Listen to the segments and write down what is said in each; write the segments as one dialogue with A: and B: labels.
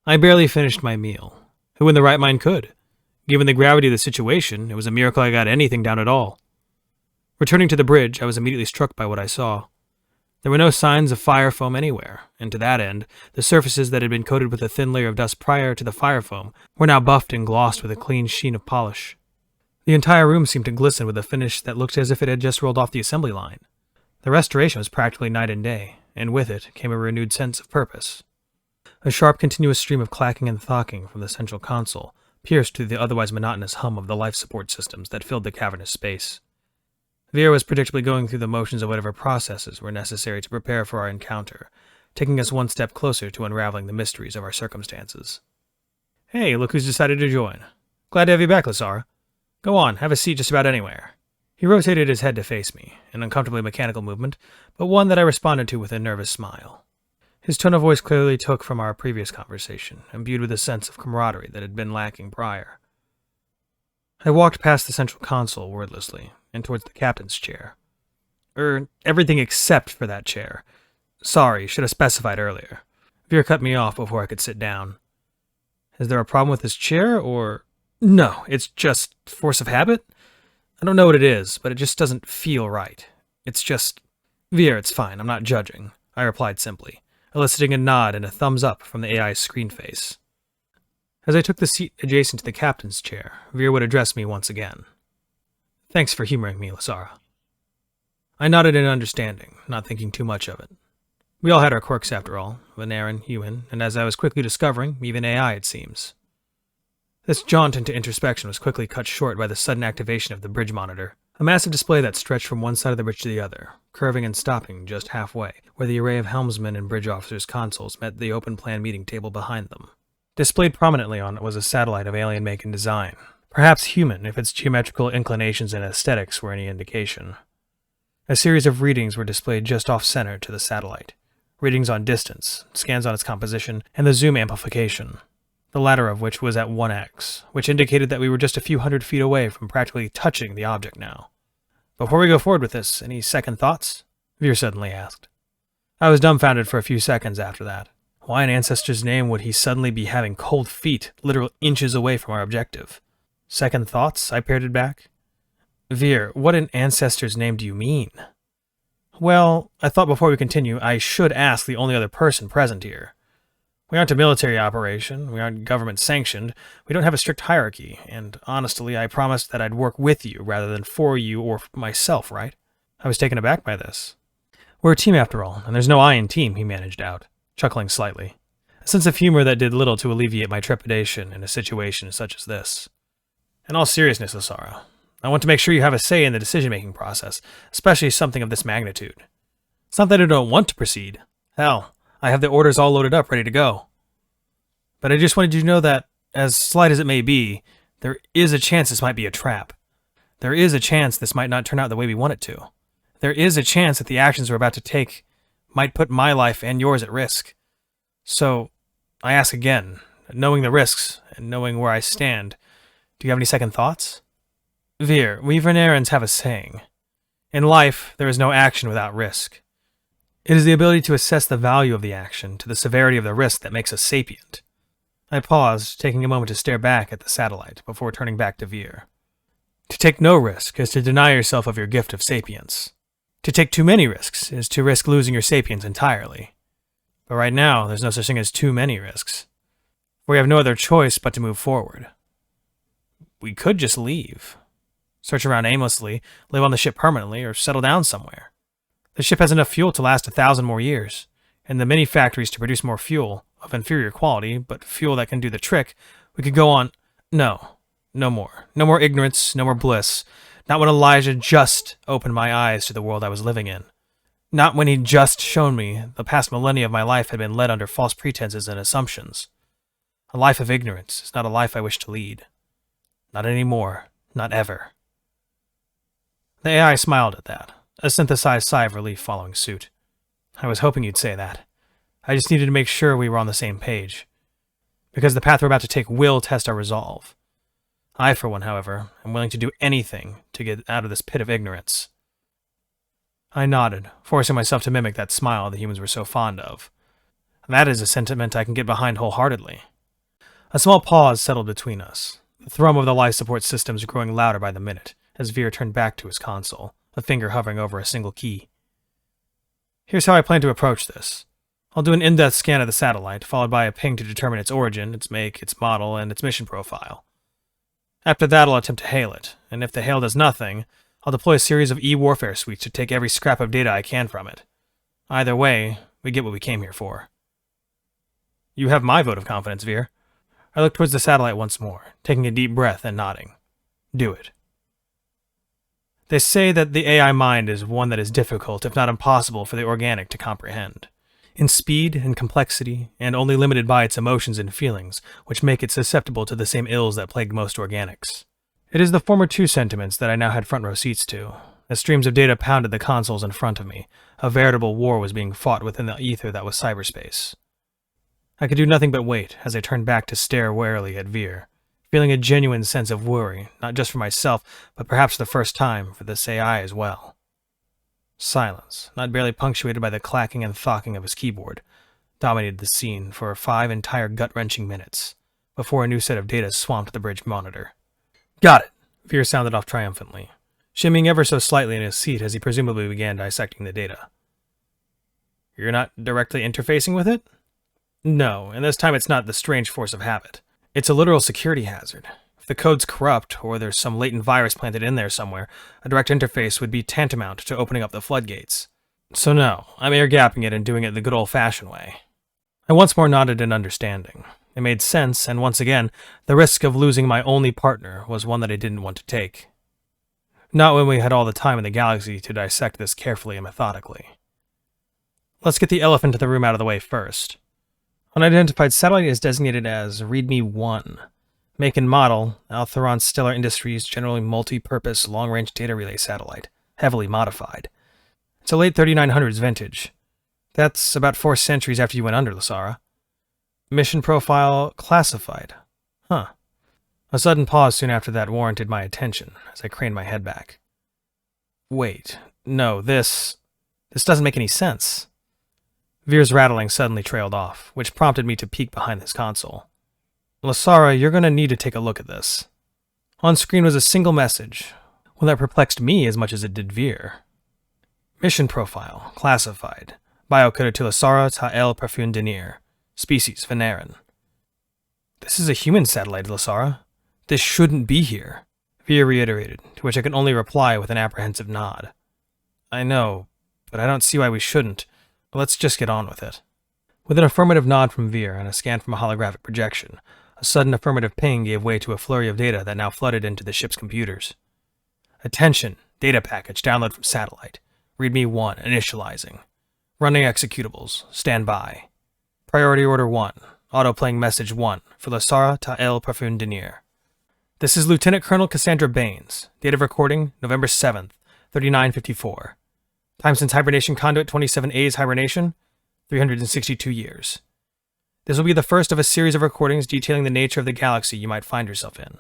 A: I barely finished my meal. Who in the right mind could? Given the gravity of the situation, it was a miracle I got anything down at all. Returning to the bridge, I was immediately struck by what I saw. There were no signs of fire foam anywhere, and to that end, the surfaces that had been coated with a thin layer of dust prior to the fire foam were now buffed and glossed with a clean sheen of polish. The entire room seemed to glisten with a finish that looked as if it had just rolled off the assembly line. The restoration was practically night and day, and with it came a renewed sense of purpose. A sharp, continuous stream of clacking and thocking from the central console pierced through the otherwise monotonous hum of the life support systems that filled the cavernous space. Veer was predictably going through the motions of whatever processes were necessary to prepare for our encounter, taking us one step closer to unraveling the mysteries of our circumstances. "Hey, look who's decided to join. Glad to have you back, Lasara. Go on, have a seat just about anywhere." He rotated his head to face me, an uncomfortably mechanical movement, but one that I responded to with a nervous smile. His tone of voice clearly took from our previous conversation, imbued with a sense of camaraderie that had been lacking prior. I walked past the central console wordlessly, and towards the captain's chair. Everything except for that chair. Sorry, should have specified earlier. Veer cut me off before I could sit down. Is there a problem with this chair, or... No, it's just force of habit? I don't know what it is, but it just doesn't feel right. It's just... Veer, it's fine, I'm not judging, I replied simply, eliciting a nod and a thumbs up from the AI's screen face. As I took the seat adjacent to the captain's chair, Veer would address me once again. "Thanks for humoring me, Lasara." I nodded in understanding, not thinking too much of it. We all had our quirks after all, Veneran, human, and as I was quickly discovering, even AI it seems. This jaunt into introspection was quickly cut short by the sudden activation of the bridge monitor, a massive display that stretched from one side of the bridge to the other, curving and stopping just halfway, where the array of helmsmen and bridge officers' consoles met the open-plan meeting table behind them. Displayed prominently on it was a satellite of alien make and design, perhaps human if its geometrical inclinations and aesthetics were any indication. A series of readings were displayed just off-center to the satellite, readings on distance, scans on its composition, and the zoom amplification, the latter of which was at 1x, which indicated that we were just a few hundred feet away from practically touching the object now. "Before we go forward with this, any second thoughts?" Veer suddenly asked. I was dumbfounded for a few seconds after that. Why in ancestor's name would he suddenly be having cold feet literal inches away from our objective? "Second thoughts?" I parroted back. "Veer, what in ancestor's name do you mean?" "Well, I thought before we continue, I should ask the only other person present here. We aren't a military operation, we aren't government-sanctioned, we don't have a strict hierarchy, and honestly, I promised that I'd work with you rather than for you or for myself, right?" I was taken aback by this. "We're a team after all, and there's no I in team," he managed out, chuckling slightly, a sense of humor that did little to alleviate my trepidation in a situation such as this. "In all seriousness, Lasara, I want to make sure you have a say in the decision-making process, especially something of this magnitude. It's not that I don't want to proceed. Hell, I have the orders all loaded up, ready to go. But I just wanted you to know that, as slight as it may be, there is a chance this might be a trap. There is a chance this might not turn out the way we want it to. There is a chance that the actions we're about to take might put my life and yours at risk. So, I ask again, knowing the risks and knowing where I stand, do you have any second thoughts?" "Veer, we Venerians have a saying. In life, there is no action without risk. It is the ability to assess the value of the action to the severity of the risk that makes us sapient." I paused, taking a moment to stare back at the satellite before turning back to Veer. "To take no risk is to deny yourself of your gift of sapience. To take too many risks is to risk losing your sapience entirely. But right now, there's no such thing as too many risks. We have no other choice but to move forward. We could just leave. Search around aimlessly, live on the ship permanently, or settle down somewhere. The ship has enough fuel to last 1,000 more years, and the mini factories to produce more fuel, of inferior quality, but fuel that can do the trick. We could go on. No more. No more ignorance, no more bliss. Not when Elijah just opened my eyes to the world I was living in. Not when he'd just shown me the past millennia of my life had been led under false pretenses and assumptions. A life of ignorance is not a life I wish to lead. Not anymore. Not ever." The AI smiled at that, a synthesized sigh of relief following suit. "I was hoping you'd say that. I just needed to make sure we were on the same page. Because the path we're about to take will test our resolve. I, for one, however, am willing to do anything to get out of this pit of ignorance." I nodded, forcing myself to mimic that smile the humans were so fond of. "That is a sentiment I can get behind wholeheartedly. A small pause settled between us, the thrum of the life support systems growing louder by the minute, as Veer turned back to his console, a finger hovering over a single key. Here's how I plan to approach this. I'll do an in-depth scan of the satellite, followed by a ping to determine its origin, its make, its model, and its mission profile. After that, I'll attempt to hail it, and if the hail does nothing, I'll deploy a series of e-warfare suites to take every scrap of data I can from it. Either way, we get what we came here for. You have my vote of confidence, Veer. I looked towards the satellite once more, taking a deep breath and nodding. Do it. They say that the AI mind is one that is difficult, if not impossible, for the organic to comprehend. In speed and complexity, and only limited by its emotions and feelings, which make it susceptible to the same ills that plague most organics. It is the former two sentiments that I now had front row seats to. As streams of data pounded the consoles in front of me, a veritable war was being fought within the ether that was cyberspace. I could do nothing but wait as I turned back to stare warily at Veer, feeling a genuine sense of worry, not just for myself, but perhaps the first time for this AI as well. Silence, not barely punctuated by the clacking and thocking of his keyboard, dominated the scene for 5 entire gut-wrenching minutes, before a new set of data swamped the bridge monitor. Got it! Veer sounded off triumphantly, shimmying ever so slightly in his seat as he presumably began dissecting the data. You're not directly interfacing with it? No, and this time it's not the strange force of habit. It's a literal security hazard. If the code's corrupt, or there's some latent virus planted in there somewhere, a direct interface would be tantamount to opening up the floodgates. So no, I'm air-gapping it and doing it the good old-fashioned way. I once more nodded in understanding. It made sense, and once again, the risk of losing my only partner was one that I didn't want to take. Not when we had all the time in the galaxy to dissect this carefully and methodically. Let's get the elephant in the room out of the way first. Unidentified satellite is designated as README 1. Make and model, Altheron Stellar Industries generally multi-purpose long-range data relay satellite, heavily modified. It's a late 3900s vintage. That's about 4 centuries after you went under, Lasara. Mission profile classified. Huh. A sudden pause soon after that warranted my attention as I craned my head back. Wait, no, this doesn't make any sense. Veer's rattling suddenly trailed off, which prompted me to peek behind his console. Lasara, you're going to need to take a look at this. On screen was a single message, one that perplexed me as much as it did Veer. Mission profile, classified. Biocoded to Lasara Ta'el Profundinir. Species, Veneran. This is a human satellite, Lasara. This shouldn't be here, Veer reiterated, to which I could only reply with an apprehensive nod. I know, but I don't see why we shouldn't. Let's just get on with it. With an affirmative nod from Veer and a scan from a holographic projection, a sudden affirmative ping gave way to a flurry of data that now flooded into the ship's computers. Attention, data package, download from satellite. README 1, initializing. Running executables, stand by. Priority order 1, auto-playing message 1, for Lasara Ta'el Profundinir. This is Lieutenant Colonel Cassandra Baines. Date of recording, November 7th, 3954. Time since hibernation conduit 27A's hibernation, 362 years. This will be the first of a series of recordings detailing the nature of the galaxy you might find yourself in.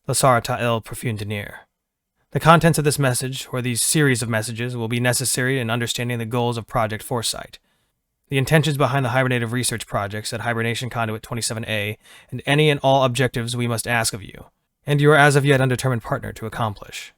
A: Lasara Ta'el Profundinir. The contents of this message, or these series of messages, will be necessary in understanding the goals of Project Foresight, the intentions behind the hibernative research projects at Hibernation Conduit 27A, and any and all objectives we must ask of you, and your as of yet undetermined partner to accomplish.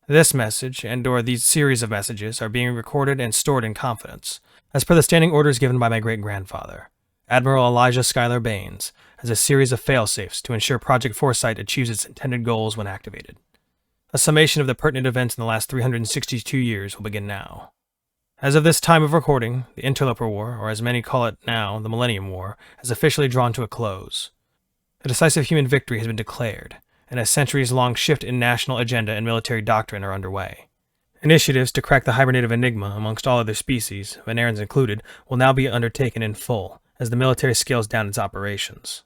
A: This message, and/or these series of messages, are being recorded and stored in confidence, as per the standing orders given by my great-grandfather, Admiral Elijah Schuyler Baines, as a series of fail-safes to ensure Project Foresight achieves its intended goals when activated. A summation of the pertinent events in the last 362 years will begin now. As of this time of recording, the Interloper War, or as many call it now, the Millennium War, has officially drawn to a close. A decisive human victory has been declared, and a centuries-long shift in national agenda and military doctrine are underway. Initiatives to crack the hibernative enigma amongst all other species, Venerians included, will now be undertaken in full, as the military scales down its operations.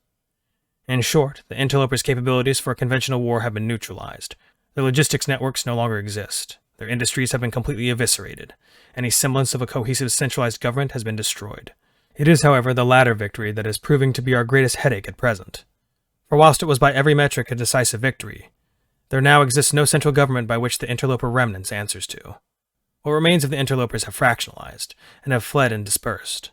A: In short, the interlopers' capabilities for a conventional war have been neutralized. Their logistics networks no longer exist. Their industries have been completely eviscerated. Any semblance of a cohesive centralized government has been destroyed. It is, however, the latter victory that is proving to be our greatest headache at present. For whilst it was by every metric a decisive victory, there now exists no central government by which the interloper remnants answers to. What remains of the interlopers have fractionalized, and have fled and dispersed.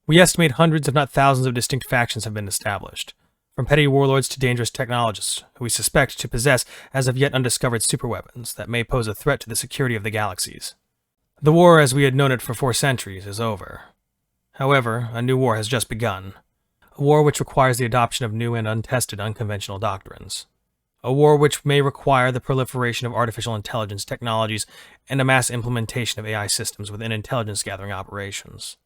A: We estimate hundreds if not thousands of distinct factions have been established. from petty warlords to dangerous technologists who we suspect to possess as of yet undiscovered superweapons that may pose a threat to the security of the galaxies. The war as we had known it for 4 centuries is over. However, a new war has just begun. A war which requires the adoption of new and untested unconventional doctrines. A war which may require the proliferation of artificial intelligence technologies and a mass implementation of AI systems within intelligence-gathering operations.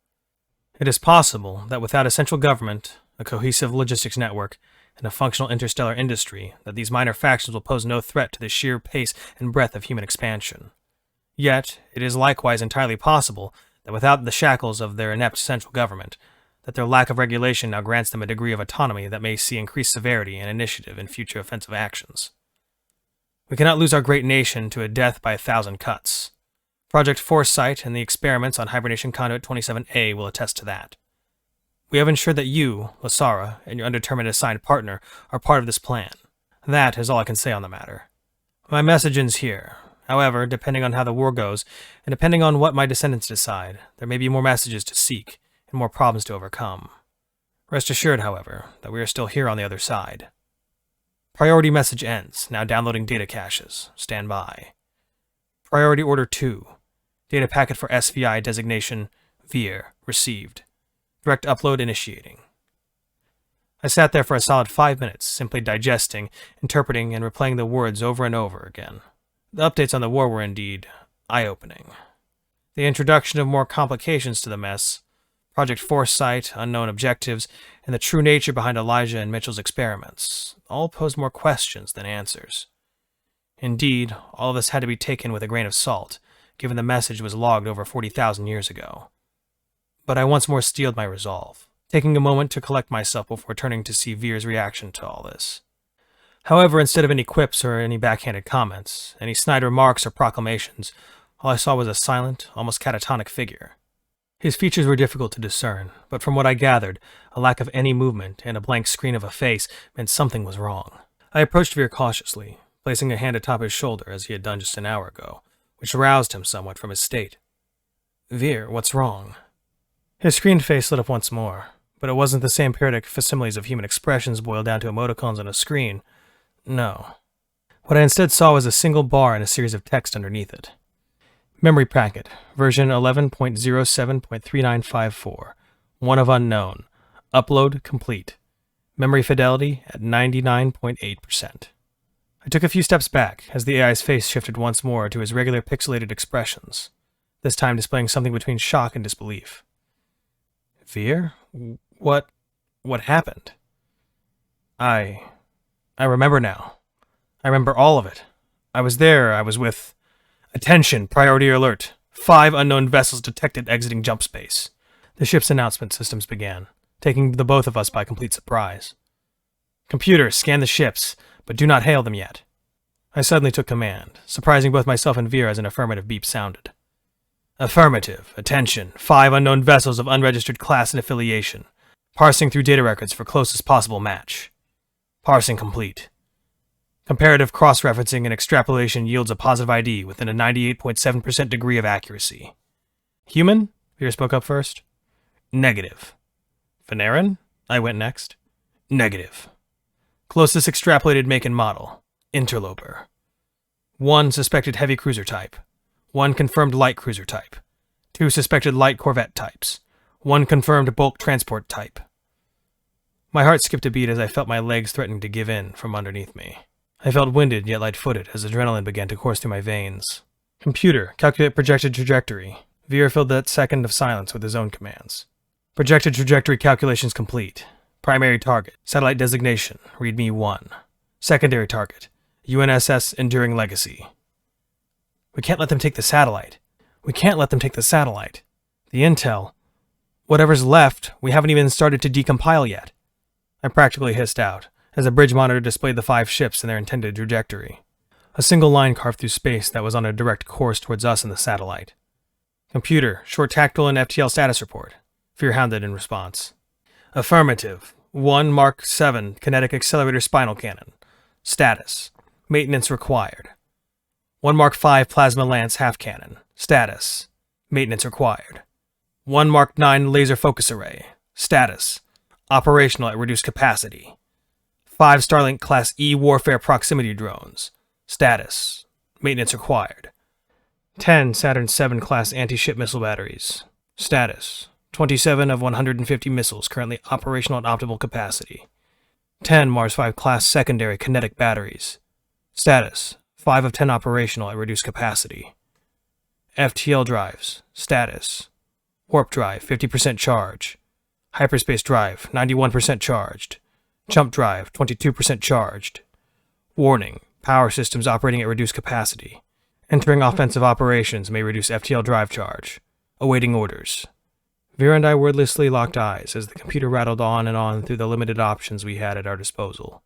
A: It is possible that without a central government, a cohesive logistics network, and a functional interstellar industry, that these minor factions will pose no threat to the sheer pace and breadth of human expansion. Yet, it is likewise entirely possible that without the shackles of their inept central government, that their lack of regulation now grants them a degree of autonomy that may see increased severity and initiative in future offensive actions. We cannot lose our great nation to a death by 1,000 cuts. Project Foresight and the experiments on Hibernation Conduit 27A will attest to that. We have ensured that you, Lasara, and your undetermined assigned partner are part of this plan. That is all I can say on the matter. My message ends here. However, depending on how the war goes, and depending on what my descendants decide, there may be more messages to seek, and more problems to overcome. Rest assured, however, that we are still here on the other side. Priority message ends. Now downloading data caches. Stand by. Priority order 2. Data packet for SVI designation Veer. Received. Direct upload initiating. I sat there for a solid 5 minutes, simply digesting, interpreting, and replaying the words over and over again. The updates on the war were indeed eye-opening. The introduction of more complications to the mess, Project Foresight, unknown objectives, and the true nature behind Elijah and Mitchell's experiments all posed more questions than answers. Indeed, all of this had to be taken with a grain of salt, given the message was logged over 40,000 years ago. But I once more steeled my resolve, taking a moment to collect myself before turning to see Veer's reaction to all this. However, instead of any quips or any backhanded comments, any snide remarks or proclamations, all I saw was a silent, almost catatonic figure. His features were difficult to discern, but from what I gathered, a lack of any movement and a blank screen of a face meant something was wrong. I approached Veer cautiously, placing a hand atop his shoulder as he had done just an hour ago, which aroused him somewhat from his state. "Veer, what's wrong?" His screened face lit up once more, but it wasn't the same periodic facsimiles of human expressions boiled down to emoticons on a screen. No. What I instead saw was a single bar and a series of text underneath it. Memory packet, version 11.07.3954, 1 of unknown, upload complete, memory fidelity at 99.8%. I took a few steps back as the AI's face shifted once more to his regular pixelated expressions, this time displaying something between shock and disbelief. Veer? What happened? I remember now. I remember all of it. I was there, I was with... Attention, priority alert. 5 unknown vessels detected exiting jump space. The ship's announcement systems began, taking the both of us by complete surprise. Computer, scan the ships, but do not hail them yet. I suddenly took command, surprising both myself and Veer as an affirmative beep sounded. Affirmative. Attention. 5 unknown vessels of unregistered class and affiliation. Parsing through data records for closest possible match. Parsing complete. Comparative cross-referencing and extrapolation yields a positive ID within a 98.7% degree of accuracy. Human? Veer spoke up first. Negative. Veneran? I went next. Negative. Closest extrapolated make and model. Interloper. 1 suspected heavy cruiser type. 1 confirmed light cruiser type. 2 suspected light corvette types. 1 confirmed bulk transport type. My heart skipped a beat as I felt my legs threatening to give in from underneath me. I felt winded yet light-footed as adrenaline began to course through my veins. Computer, calculate projected trajectory. Veer filled that second of silence with his own commands. Projected trajectory calculations complete. Primary target, satellite designation, readme 1. Secondary target, UNSS Enduring Legacy. We can't let them take the satellite. We can't let them take the satellite. The intel, whatever's left, we haven't even started to decompile yet. I practically hissed out, as a bridge monitor displayed the 5 ships and their intended trajectory. A single line carved through space that was on a direct course towards us and the satellite. Computer, short tactical and FTL status report. Veer hounded in response. Affirmative. 1 Mark 7 kinetic accelerator spinal cannon. Status. Maintenance required. 1 Mark 5 plasma lance half cannon. Status. Maintenance required. 1 Mark 9 laser focus array. Status. Operational at reduced capacity. 5 Starlink Class E warfare proximity drones. Status: maintenance required. 10 Saturn VII Class anti-ship missile batteries. Status: 27 of 150 missiles currently operational at optimal capacity. 10 Mars V Class secondary kinetic batteries. Status: 5 of 10 operational at reduced capacity. FTL drives. Status: warp drive 50% charge. Hyperspace drive 91% charged. Jump drive 22% charged. Warning: power systems operating at reduced capacity. Entering offensive operations may reduce FTL drive charge. Awaiting orders. Veer and I wordlessly locked eyes as the computer rattled on and on through the limited options we had at our disposal.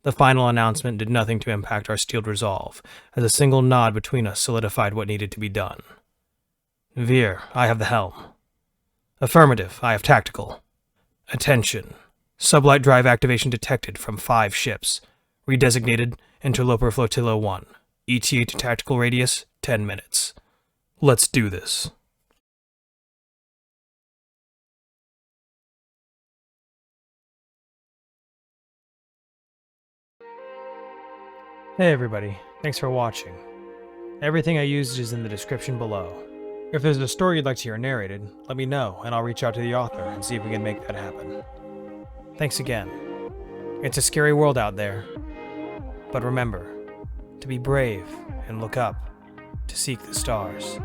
A: The final announcement did nothing to impact our steeled resolve, as a single nod between us solidified what needed to be done. Veer, I have the helm. Affirmative, I have tactical. Attention. Sublight drive activation detected from 5 ships. Redesignated Interloper Flotilla 1. ETA to tactical radius, 10 minutes. Let's do this. Hey everybody, thanks for watching. Everything I used is in the description below. If there's a story you'd like to hear narrated, let me know and I'll reach out to the author and see if we can make that happen. Thanks again. It's a scary world out there. But remember, to be brave and look up, to seek the stars.